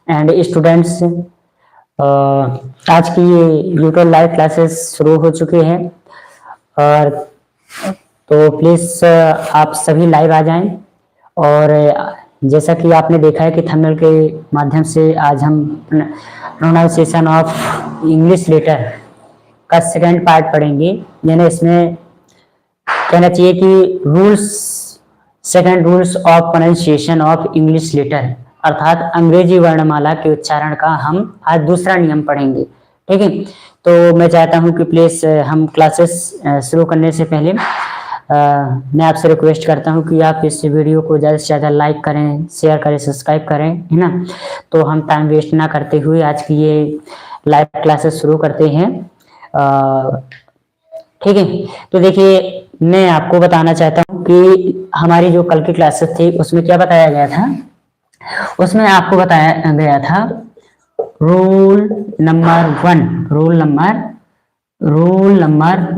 And students, आज की ये यूट्यूब लाइव क्लासेस शुरू हो चुकी हैं और तो प्लीज़ आप सभी लाइव आ जाएं। और जैसा कि आपने देखा है कि थंबनेल के माध्यम से आज हम प्रोनाउंसिएशन ऑफ इंग्लिश लेटर का सेकंड पार्ट पढ़ेंगे। यानी इसमें कहना चाहिए कि second rules of pronunciation of English letter, अर्थात अंग्रेजी वर्णमाला के उच्चारण का हम आज दूसरा नियम पढ़ेंगे। ठीक है, तो मैं चाहता हूं कि प्लीज हम क्लासेस शुरू करने से पहले मैं आपसे रिक्वेस्ट करता हूं कि आप इस वीडियो को ज़्यादा से ज़्यादा लाइक करें, शेयर करें, सब्सक्राइब करें, है ना। तो हम टाइम वेस्ट ना करते हुए आज की ये लाइव क्लासेस शुरू करते हैं। ठीक है, तो देखिए मैं आपको बताना चाहता हूँ कि हमारी जो कल की क्लासेस थी उसमें क्या बताया गया था। उसमें आपको बताया गया था rule number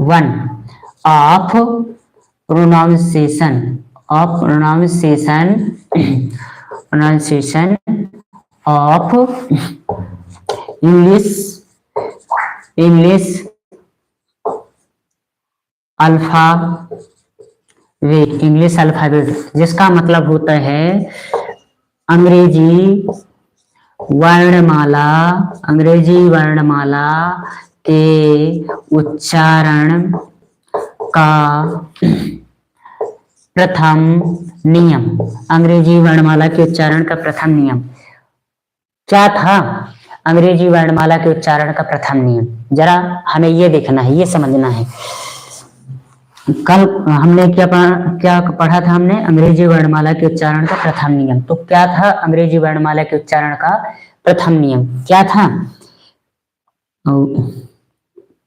one of pronunciation of English alphabet, जिसका मतलब होता है अंग्रेजी वर्णमाला के उच्चारण का प्रथम नियम। अंग्रेजी वर्णमाला के उच्चारण का प्रथम नियम क्या था? अंग्रेजी वर्णमाला के उच्चारण का प्रथम नियम, जरा हमें ये देखना है, ये समझना है। कल हमने क्या पढ़ा था? हमने अंग्रेजी वर्णमाला के उच्चारण का प्रथम नियम। तो क्या था अंग्रेजी वर्णमाला के उच्चारण का प्रथम नियम? क्या था?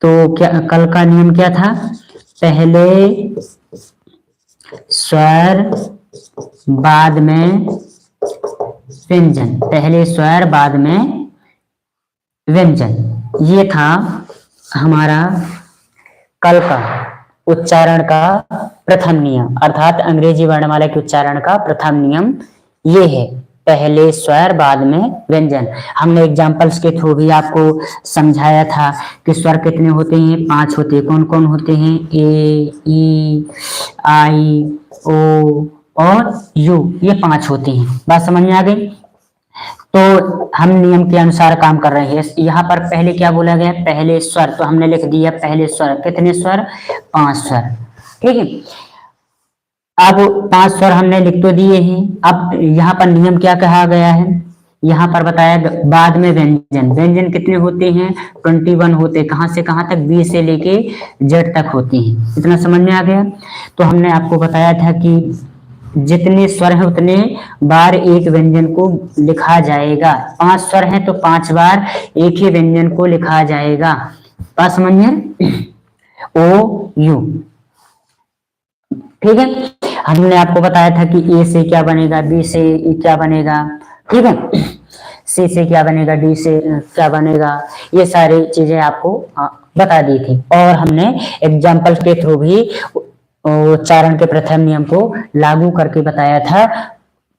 तो क्या कल का नियम क्या था? पहले स्वर बाद में व्यंजन, पहले स्वर बाद में व्यंजन, ये था हमारा कल का उच्चारण का प्रथम नियम। अर्थात अंग्रेजी वर्णमाला के उच्चारण का प्रथम नियम ये है, पहले स्वर बाद में व्यंजन। हमने एग्जाम्पल्स के थ्रू भी आपको समझाया था कि स्वर कितने होते हैं? 5 होते हैं। कौन कौन होते हैं? ए, ई, आई, ओ और यू, ये 5 होते हैं। बात समझ में आ गई? तो हम नियम के अनुसार काम कर रहे हैं। यहाँ पर पहले क्या बोला गया? पहले स्वर, तो हमने लिख दिया पहले स्वर। कितने स्वर? 5 स्वर। ठीक है, अब 5 स्वर हमने लिख तो दिए हैं। अब यहाँ पर नियम क्या कहा गया है? यहाँ पर बताया बाद में व्यंजन। व्यंजन कितने होते हैं? 21 होते हैं। कहाँ से कहाँ तक? बी से लेके जेड तक होते हैं। इतना समझ में आ गया? तो हमने आपको बताया था कि जितने स्वर हैं उतने बार एक व्यंजन को लिखा जाएगा। 5 स्वर हैं तो 5 बार एक ही व्यंजन को लिखा जाएगा। बात समझिए? ओ यू। ठीक है, हमने आपको बताया था कि ए से क्या बनेगा, बी से क्या बनेगा, ठीक है, सी से क्या बनेगा, डी से क्या बनेगा, ये सारी चीजें आपको बता दी थी। और हमने एग्जाम्पल के थ्रू भी उच्चारण के प्रथम नियम को लागू करके बताया था,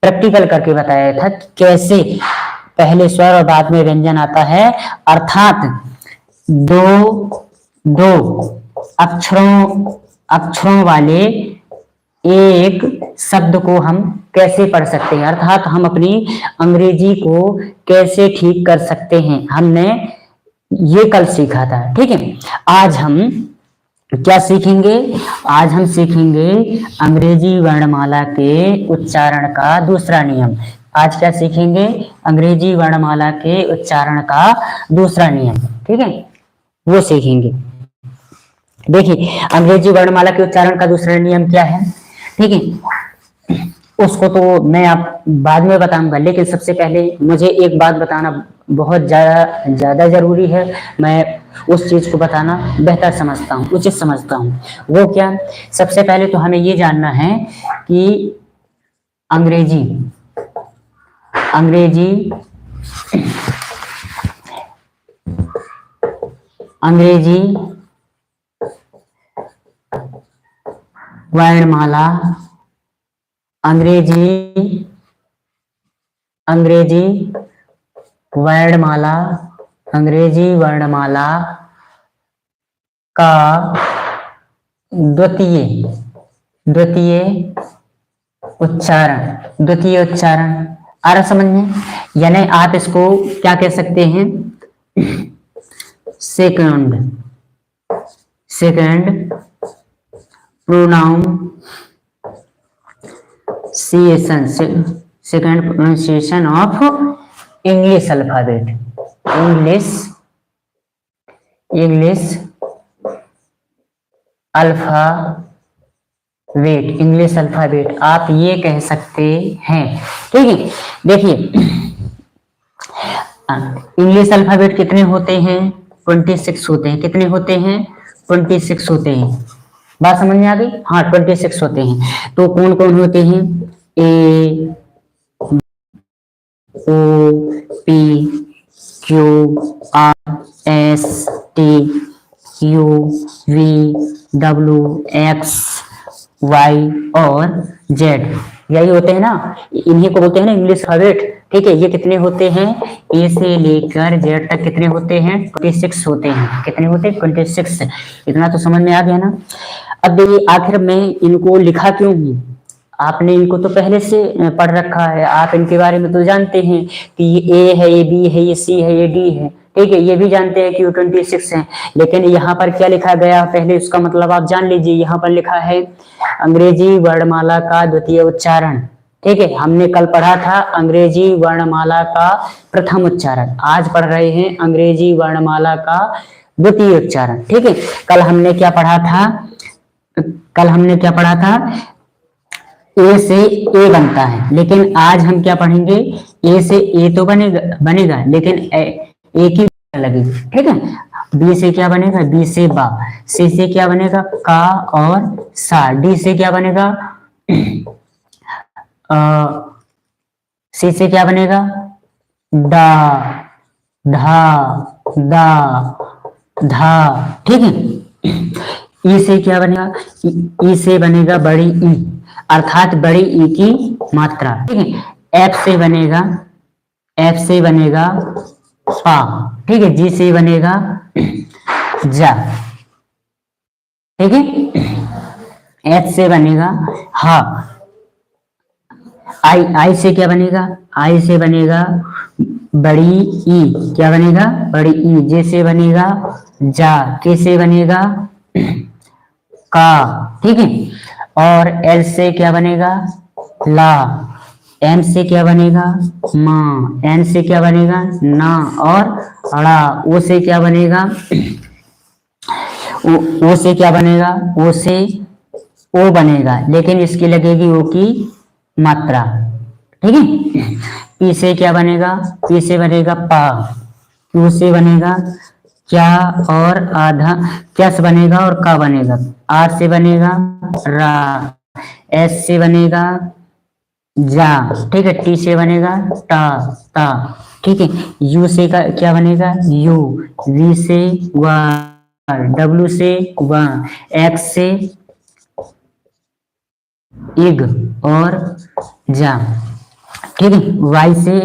प्रैक्टिकल करके बताया था कि कैसे पहले स्वर और बाद में व्यंजन आता है। अर्थात दो अक्षरों वाले एक शब्द को हम कैसे पढ़ सकते हैं, अर्थात हम अपनी अंग्रेजी को कैसे ठीक कर सकते हैं, हमने ये कल सीखा था। ठीक है, आज हम क्या सीखेंगे? आज हम सीखेंगे अंग्रेजी वर्णमाला के उच्चारण का दूसरा नियम। आज क्या सीखेंगे? अंग्रेजी वर्णमाला के उच्चारण का दूसरा नियम। ठीक है, वो सीखेंगे। देखिए, अंग्रेजी वर्णमाला के उच्चारण का दूसरा नियम क्या है? ठीक है, उसको तो मैं आप बाद में बताऊंगा, लेकिन सबसे पहले मुझे एक बात बताना बहुत ज्यादा जरूरी है। मैं उस चीज को बताना बेहतर समझता हूँ, उचित समझता हूँ। वो क्या? सबसे पहले तो हमें ये जानना है कि अंग्रेजी वर्णमाला, अंग्रेजी वर्णमाला, अंग्रेजी वर्णमाला का द्वितीय उच्चारण आ रहा समझ में? यानी आप इसको क्या कह सकते हैं, second pronunciation of English alphabet, English alphabet आप ये कह सकते हैं। ठीक है, देखिए इंग्लिश अल्फाबेट कितने होते हैं? 26 होते हैं। कितने होते हैं? 26 होते हैं। बात समझ में आ गई? हाँ, 26 होते हैं। तो कौन कौन होते हैं? A, O, P, Q, R, S, T, U, V, W, X, Y और जेड, यही होते हैं ना, इन्हीं को बोलते हैं ना इंग्लिश अल्फाबेट। ठीक है, ये कितने होते हैं? ए से लेकर जेड तक कितने होते हैं? 26 होते हैं। कितने होते हैं? 26। इतना तो समझ में आ गया ना। अब देखिए आखिर में इनको लिखा क्यों हूँ? आपने इनको तो पहले से पढ़ रखा है, आप इनके बारे में तो जानते हैं कि ये ए है, ये बी है, ये सी है, ये डी है। ठीक है, ये भी जानते हैं कि वो 26 है। लेकिन यहाँ पर क्या लिखा गया पहले उसका मतलब आप जान लीजिए। यहाँ पर लिखा है अंग्रेजी वर्णमाला का द्वितीय उच्चारण। ठीक है, हमने कल पढ़ा था अंग्रेजी वर्णमाला का प्रथम उच्चारण, आज पढ़ रहे हैं अंग्रेजी वर्णमाला का द्वितीय उच्चारण। ठीक है, कल हमने क्या पढ़ा था? ए से ए बनता है, लेकिन आज हम क्या पढ़ेंगे? ए से ए तो बनेगा लेकिन ए की लगेगी। ठीक है, बी से क्या बनेगा? बी से बा, सी से क्या बनेगा? का और सा, डी से क्या बनेगा? सी से क्या बनेगा? डा, धा, दा, धा। ठीक है, ई से क्या बनेगा? ई से बनेगा बड़ी ई, अर्थात बड़ी ई की मात्रा। ठीक है, एफ से बनेगा पा। ठीक है, जी से बनेगा जा। ठीक है, एफ से बनेगा हा। आई से क्या बनेगा? आई से बनेगा बड़ी ई, क्या बनेगा? बड़ी ई। जे से बनेगा जा, के से बनेगा का। ठीक है, और एल से क्या बनेगा? ला, एम से क्या बनेगा? माँ, एन से क्या बनेगा? ना और अड़ा। ओ से क्या बनेगा? ओ से क्या बनेगा? ओ से ओ बनेगा, लेकिन इसकी लगेगी ओ की मात्रा। ठीक है, पी से क्या बनेगा? पी से बनेगा पा। क्यू से बनेगा क्या और आधा, क्या से बनेगा और का बनेगा। आर से बनेगा रा, एस से बनेगा जा। ठीक है, टी से बनेगा टा, ता। ठीक है, यू से क्या बनेगा? यू, वी से वा, डब्ल्यू से वा, एक्स से इग और जा। ठीक है, वाई से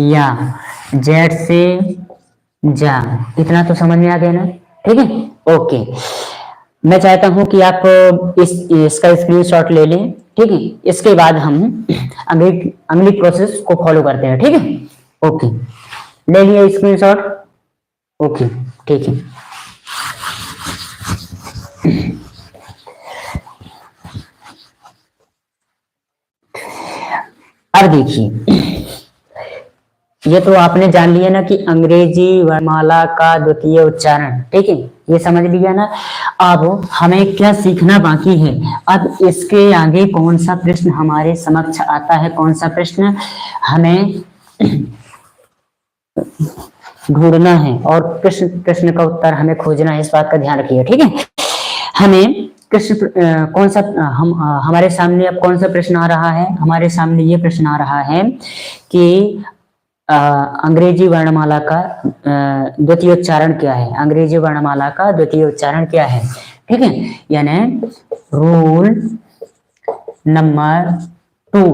या, जेड से जा। इतना तो समझ में आ गया ना। ठीक है, ओके। मैं चाहता हूं कि आप इसका स्क्रीनशॉट ले लें। ठीक है, इसके बाद हम अगली प्रोसेस को फॉलो करते हैं। ठीक है, ओके, ले लिया स्क्रीनशॉट। ओके, ठीक है। अब देखिए, ये तो आपने जान लिया ना कि अंग्रेजी वर्णमाला का द्वितीय उच्चारण। ठीक है, ये समझ लिया ना। अब हमें क्या सीखना बाकी है? अब इसके आगे कौन सा प्रश्न हमारे समक्ष आता है? कौन सा प्रश्न हमें ढूंढना है और प्रश्न का उत्तर हमें खोजना है, इस बात का ध्यान रखिए। ठीक है, हमें कौन सा हमारे सामने अब कौन सा प्रश्न आ रहा है? हमारे सामने ये प्रश्न आ रहा है कि अंग्रेजी वर्णमाला का द्वितीय उच्चारण क्या है? अंग्रेजी वर्णमाला का द्वितीय उच्चारण क्या है? ठीक है, यानी rule number 2,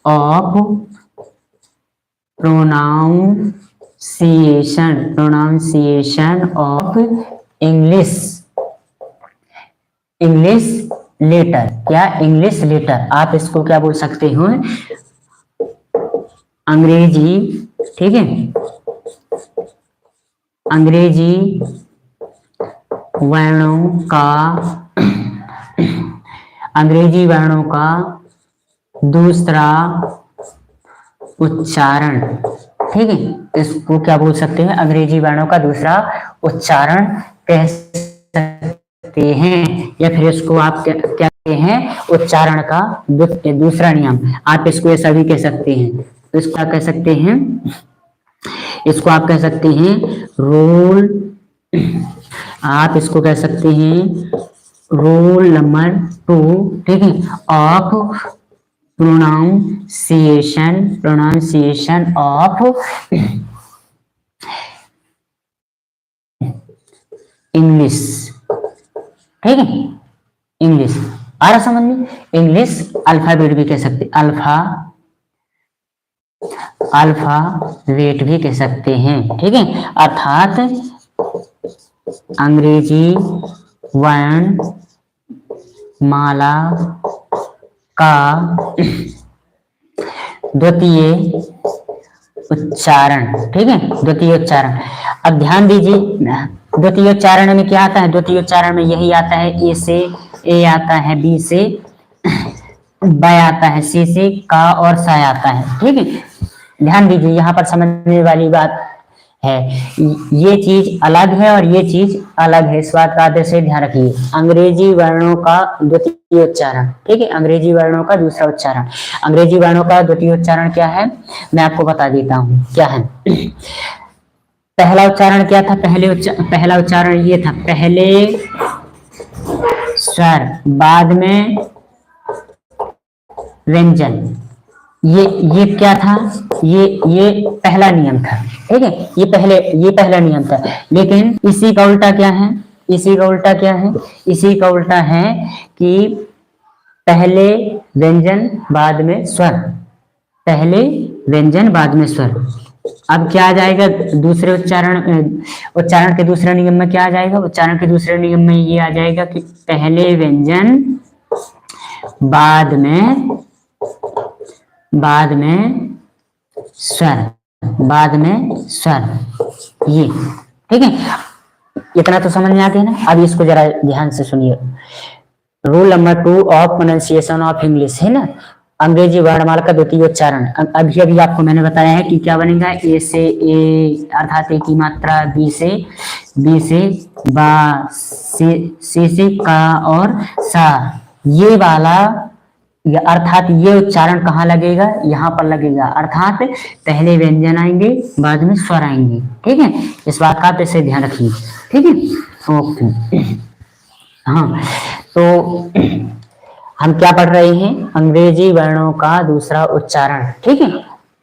of pronunciation of English letter. क्या? English letter. आप इसको क्या बोल सकते हो? अंग्रेजी, ठीक है, अंग्रेजी वर्णों का दूसरा उच्चारण, ठीक है, इसको क्या बोल सकते हैं? अंग्रेजी वर्णों का दूसरा उच्चारण कह सकते हैं, या फिर इसको आप क्या कहते हैं? उच्चारण का दूसरा नियम। आप इसको ऐसा भी कह सकते हैं, तो इसको क्या कह सकते हैं? इसको आप कह सकते हैं रूल, आप इसको कह सकते हैं रूल नंबर 2, ठीक है, ऑफ प्रोनाउंसिएशन ऑफ इंग्लिश, ठीक है, इंग्लिश। आ रहा समझ में? इंग्लिश अल्फाबेट भी कह सकते, अल्फाबेट भी कह सकते हैं, ठीक है, अर्थात अंग्रेजी वर्णमाला का द्वितीय उच्चारण, ठीक है, द्वितीय उच्चारण। अब ध्यान दीजिए, द्वितीय उच्चारण में क्या आता है? द्वितीय उच्चारण में यही आता है, ए से ए आता है, बी से ब आता है, सी से का और सा आता है, ठीक है। ध्यान दीजिए, यहाँ पर समझने वाली बात है, ये चीज अलग है और ये चीज अलग है, इस बात का आदर से ध्यान रखिए। अंग्रेजी वर्णों का द्वितीय उच्चारण, ठीक है, अंग्रेजी वर्णों का दूसरा उच्चारण। अंग्रेजी वर्णों का द्वितीय उच्चारण क्या है? मैं आपको बता देता हूँ क्या है। पहला उच्चारण क्या था? पहला उच्चारण ये था, पहले स्वर बाद में व्यंजन। ये क्या था? ये पहला नियम था, ठीक है, ये पहला नियम था। लेकिन इसी का उल्टा क्या है? इसी का उल्टा है कि पहले व्यंजन बाद में स्वर, पहले व्यंजन बाद में स्वर। अब क्या आ जाएगा दूसरे उच्चारण के दूसरे नियम में? क्या आ जाएगा उच्चारण के दूसरे नियम में? ये आ जाएगा कि पहले व्यंजन बाद में स्वर, ये, ठीक है। इतना तो समझ में आ गया ना? अब इसको जरा ध्यान से सुनिए। Rule number 2 of pronunciation of English है ना, अंग्रेजी वर्णमाला का द्वितीय उच्चारण। अभी आपको मैंने बताया है कि क्या बनेगा, ए से ए अर्थात ए की मात्रा, बी से बा, सी से का और सा, ये वाला अर्थात ये उच्चारण कहाँ लगेगा? यहाँ पर लगेगा, अर्थात पहले व्यंजन आएंगे बाद में स्वर आएंगे, ठीक है। इस बात का आप इसे ध्यान रखिए, ठीक है, ओके। हाँ, तो हम क्या पढ़ रहे हैं? अंग्रेजी वर्णों का दूसरा उच्चारण, ठीक है।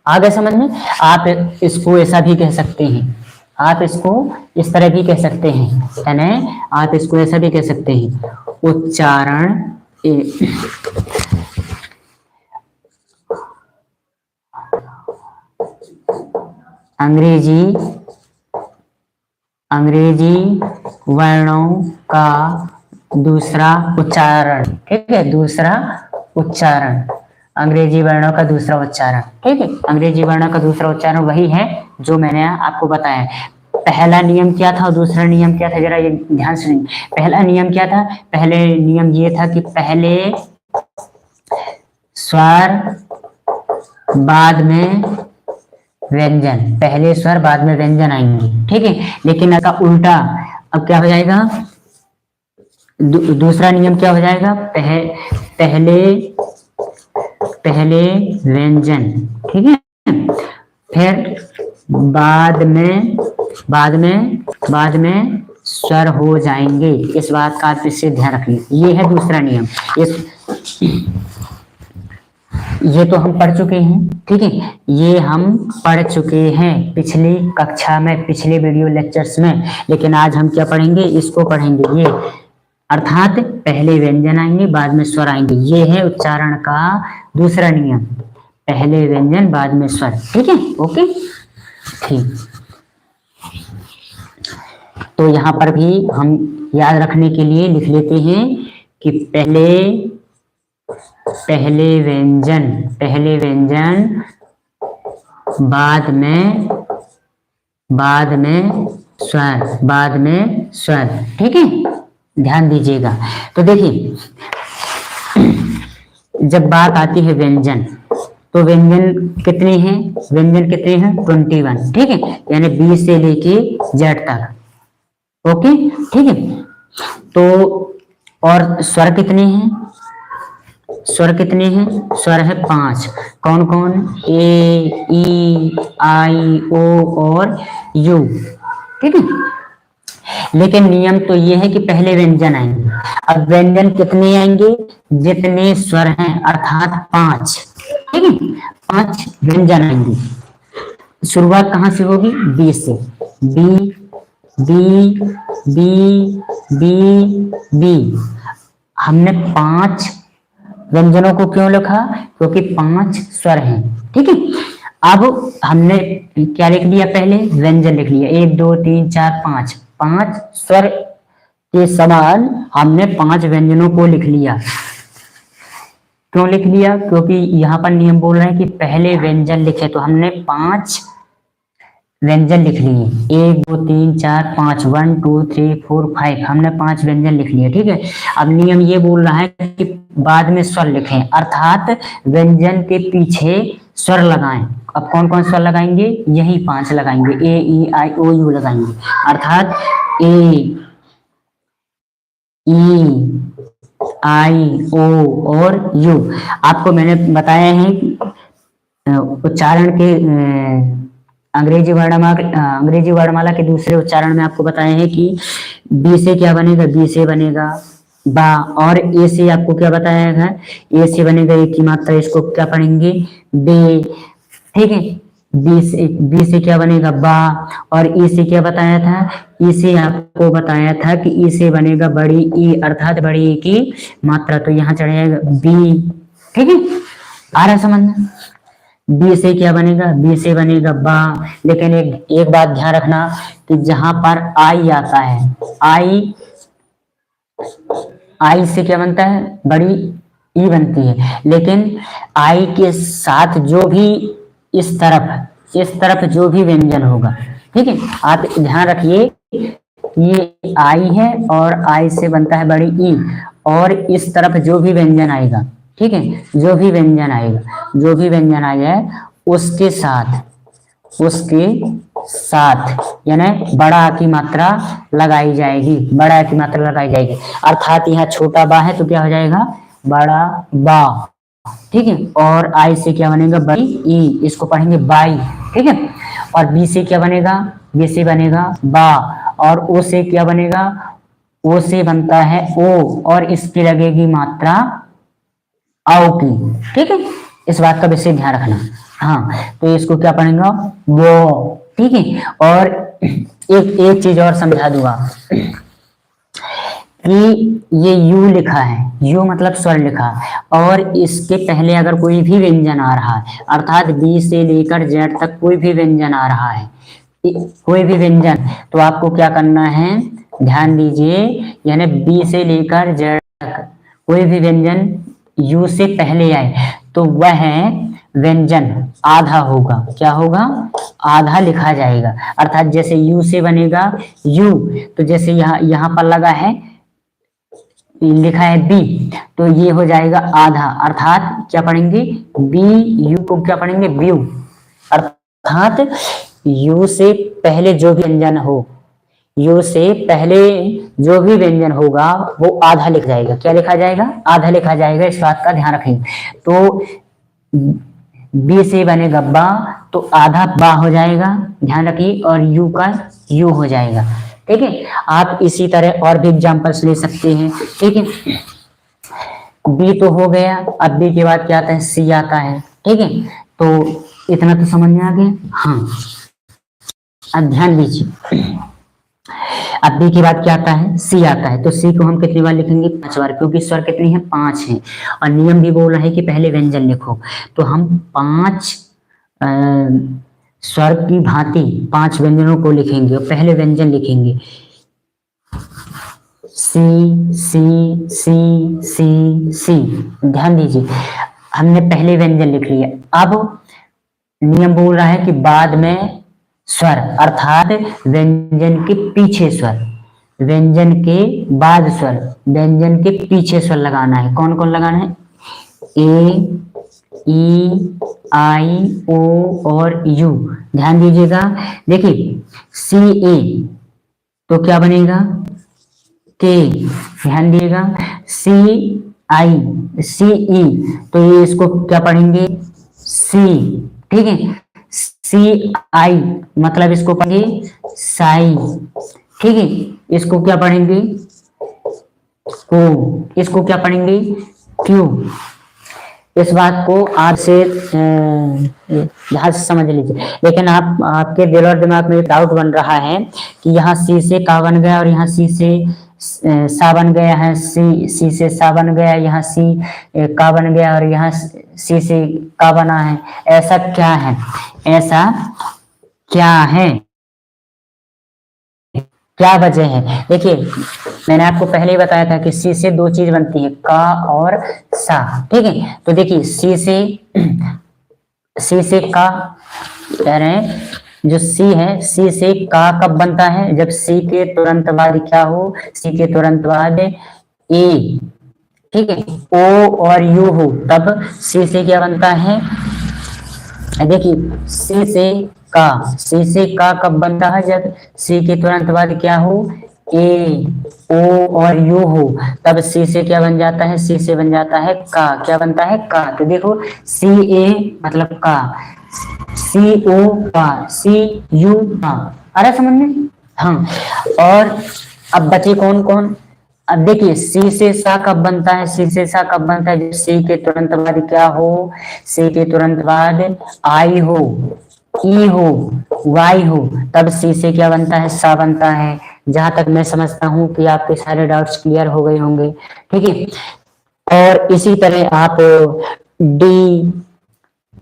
आगे समझ में? आप इसको ऐसा भी कह सकते हैं, आप इसको इस तरह भी कह सकते हैं, यानी आप इसको ऐसा भी कह सकते हैं, उच्चारण अंग्रेजी वर्णों का दूसरा उच्चारण, ठीक है, दूसरा उच्चारण, अंग्रेजी वर्णों का दूसरा उच्चारण, ठीक है। अंग्रेजी वर्णों का दूसरा उच्चारण वही है जो मैंने आपको बताया। पहला नियम क्या था और दूसरा नियम क्या था? जरा ये ध्यान से। पहला नियम क्या था? पहले नियम ये था कि पहले स्वर बाद में व्यंजन, पहले स्वर बाद में व्यंजन आएंगे, ठीक है। लेकिन इसका उल्टा अब क्या हो जाएगा? दूसरा नियम क्या हो जाएगा? पहले व्यंजन, ठीक है, फिर बाद में स्वर हो जाएंगे। इस बात का आप इससे ध्यान रखिए, ये है दूसरा नियम। ये तो हम पढ़ चुके हैं, ठीक है, ये हम पढ़ चुके हैं पिछली कक्षा में, पिछले वीडियो लेक्चर्स में। लेकिन आज हम क्या पढ़ेंगे? इसको पढ़ेंगे, ये अर्थात पहले व्यंजन आएंगे बाद में स्वर आएंगे। ये है उच्चारण का दूसरा नियम, पहले व्यंजन बाद में स्वर, ठीक है, ओके ठीक। तो यहाँ पर भी हम याद रखने के लिए लिख लेते हैं कि पहले व्यंजन बाद में स्वर, ठीक है, ध्यान दीजिएगा। तो देखिए जब बात आती है व्यंजन, तो व्यंजन कितने हैं? 21, ठीक है, यानी बी से लेके जेड तक, ओके ठीक है। तो और स्वर कितने हैं? स्वर है 5। कौन कौन? ए, ई, आई, ओ और यू, ठीक है। लेकिन नियम तो ये है कि पहले व्यंजन आएंगे। अब व्यंजन कितने आएंगे? जितने स्वर हैं, अर्थात 5, ठीक है, 5 व्यंजन आएंगे। शुरुआत कहाँ से होगी? बी से। B B B B B. हमने 5 व्यंजनों को क्यों लिखा? क्योंकि 5 स्वर हैं, ठीक है। अब हमने क्या लिख लिया? पहले व्यंजन लिख लिया, 1 2 3 4 5, 5 स्वर के समान हमने 5 व्यंजनों को लिख लिया। क्यों लिख लिया? क्योंकि यहाँ पर नियम बोल रहे हैं कि पहले व्यंजन लिखे, तो हमने 5 व्यंजन लिख लिए, 1 2 3 4 5, 1 2 3 4 5, हमने 5 व्यंजन लिख लिए, ठीक है। अब नियम ये बोल रहा है कि बाद में स्वर लिखें, अर्थात व्यंजन के पीछे स्वर लगाएं। अब कौन कौन स्वर लगाएंगे? यही 5 लगाएंगे, ए, ई, आई, ओ, यू लगाएंगे, अर्थात ए, ई, आई, ओ और यू। आपको मैंने बताया है उच्चारण के अंग्रेजी वर्णमाला के दूसरे उच्चारण में आपको बताए हैं कि बी से क्या बनेगा? बी से बनेगा बा, और ए से आपको क्या बताया है? ए से बनेगा ए की मात्रा, इसको क्या पढ़ेंगे? बे, ठीक है। बी से क्या बनेगा? बा, और ई से क्या बताया था? ई से आपको बताया था कि ई से बनेगा बड़ी ई, अर्थात बड़ी ई की मात्रा, तो यहाँ चढ़ेगा बी, ठीक है। आ रहा समझ? बी से क्या बनेगा? बी से बनेगा बा। लेकिन एक बात ध्यान रखना कि जहां पर आई आता है, आई से क्या बनता है? बड़ी ई बनती है। लेकिन आई के साथ जो भी इस तरफ जो भी व्यंजन होगा, ठीक है, आप ध्यान रखिए, ये आई है और आई से बनता है बड़ी ई, और इस तरफ जो भी व्यंजन आएगा, ठीक है, जो भी व्यंजन आ जाए उसके साथ यानी बड़ा की मात्रा लगाई जाएगी, अर्थात यहाँ छोटा बा है तो क्या हो जाएगा? बड़ा बा, ठीक है। और आई से क्या बनेगा? बड़ी ई, इसको पढ़ेंगे बाई, ठीक है। और बी से क्या बनेगा? बी से बनेगा बा, और ओ से क्या बनेगा? ओ से बनता है ओ, और इसकी लगेगी मात्रा आओ की, ठीक है। इस बात का विशेष ध्यान रखना। हाँ, तो इसको क्या पढ़ेगा? वो, ठीक है। और एक चीज और समझा दूंगा कि ये यू लिखा है, यू मतलब स्वर लिखा, और इसके पहले अगर कोई भी व्यंजन आ रहा है, अर्थात बी से लेकर जेड तक कोई भी व्यंजन आ रहा है, कोई भी व्यंजन, तो आपको क्या करना है? ध्यान दीजिए, यानी बी से लेकर जेड तक कोई भी व्यंजन यू से पहले आए तो वह व्यंजन आधा होगा। क्या होगा? आधा लिखा जाएगा। अर्थात जैसे यू से बनेगा यू, तो जैसे यहाँ पर लगा है, लिखा है बी, तो ये हो जाएगा आधा, अर्थात क्या पढ़ेंगे? बी यू को क्या पढ़ेंगे? व्यू, अर्थात यू से पहले जो भी व्यंजन हो, यू से पहले जो भी व्यंजन होगा वो आधा लिख जाएगा। क्या लिखा जाएगा? आधा लिखा जाएगा। इस बात का ध्यान रखें। तो बी से बनेगा बा, तो आधा बा हो जाएगा, ध्यान रखिए, और यू का यू हो जाएगा, ठीक है। आप इसी तरह और भी एग्जांपल्स ले सकते हैं, ठीक है। बी तो हो गया, अब बी के बाद क्या आता है? सी आता है, ठीक है। तो इतना तो समझ में आ गया। हाँ, अब ध्यान दीजिए, अब बी के बाद क्या आता है, सी आता है, तो सी को हम कितनी बार लिखेंगे, 5 बार, क्योंकि स्वर कितनी है, 5 है। और नियम भी बोल रहा है कि पहले व्यंजन लिखो, तो हम 5 स्वर की भांति 5 व्यंजनों को लिखेंगे और पहले व्यंजन लिखेंगे सी सी सी सी सी। ध्यान दीजिए, हमने पहले व्यंजन लिख लिया। अब नियम बोल रहा है कि बाद में स्वर, अर्थात व्यंजन के पीछे स्वर, व्यंजन के बाद स्वर, व्यंजन के पीछे स्वर लगाना है। कौन कौन लगाना है, ए, ई, आई, ओ और यू। ध्यान दीजिएगा, देखिए सी ए तो क्या बनेगा, के। ध्यान दिएगा, सी आई, सी ई तो ये इसको क्या पढ़ेंगे, सी। ठीक है, सी आई मतलब इसको पढ़ेंगे साई। ठीक है, इसको क्या पढ़ेंगे, को। इसको क्या पढ़ेंगे, क्यू। इस बात को आज से ध्यान से समझ लीजिए। लेकिन आपके दिल और दिमाग में एक डाउट बन रहा है कि यहाँ सी से का बन गया और यहाँ सी से सा बन गया है, सी से सा बन गया, यहाँ सी का बन गया और यहाँ सी से का बना है। ऐसा क्या है, ऐसा क्या है, क्या वजह है। देखिए मैंने आपको पहले ही बताया था कि सी से 2 चीज बनती है, का और सा। ठीक है, तो देखिए सी से का कह रहे हैं, जो सी है, सी से का कब बनता है, जब सी के तुरंत बाद क्या हो, सी के तुरंत बाद ए, ठीक है, ओ और यू हो, तब सी से क्या बनता है। देखिए सी से का, सी से का कब बनता है, जब सी के तुरंत बाद क्या हो, ए, ओ और यू हो, तब सी से क्या बन जाता है, सी से बन जाता है का। क्या बनता है, का। तो देखो सी ए मतलब का, सी ओ का, सी यू का। आ रहा समझ में, हाँ। और अब बचे कौन कौन, अब देखिए सी से सा कब बनता है, सी से सा कब बनता है, जब सी के तुरंत बाद क्या हो, सी के तुरंत बाद आई हो, ई हो, वाई हो, तब सी से क्या बनता है, सा बनता है। जहां तक मैं समझता हूं कि आपके सारे डाउट्स क्लियर हो गए होंगे। ठीक है, और इसी तरह आप डी,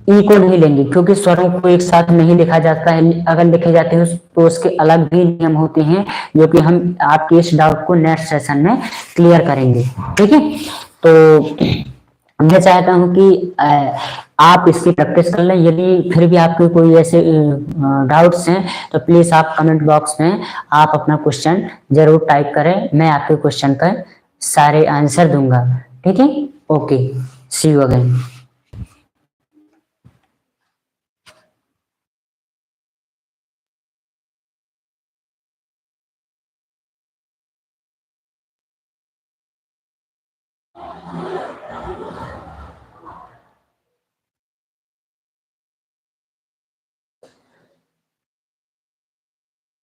ई को नहीं लेंगे क्योंकि स्वरों को एक साथ नहीं लिखा जाता है, अगर लिखे जाते हैं तो उसके अलग भी नियम होते हैं, जो कि हम आपके इस डाउट को नेक्स्ट सेशन में क्लियर करेंगे। ठीक है, तो मैं चाहता हूं कि आप इसकी प्रैक्टिस कर लें। यदि फिर भी आपके कोई ऐसे डाउट्स हैं तो प्लीज आप कमेंट बॉक्स में आप अपना क्वेश्चन जरूर टाइप करें, मैं आपके क्वेश्चन का सारे आंसर दूंगा। ठीक है, ओके, सी यू अगेन।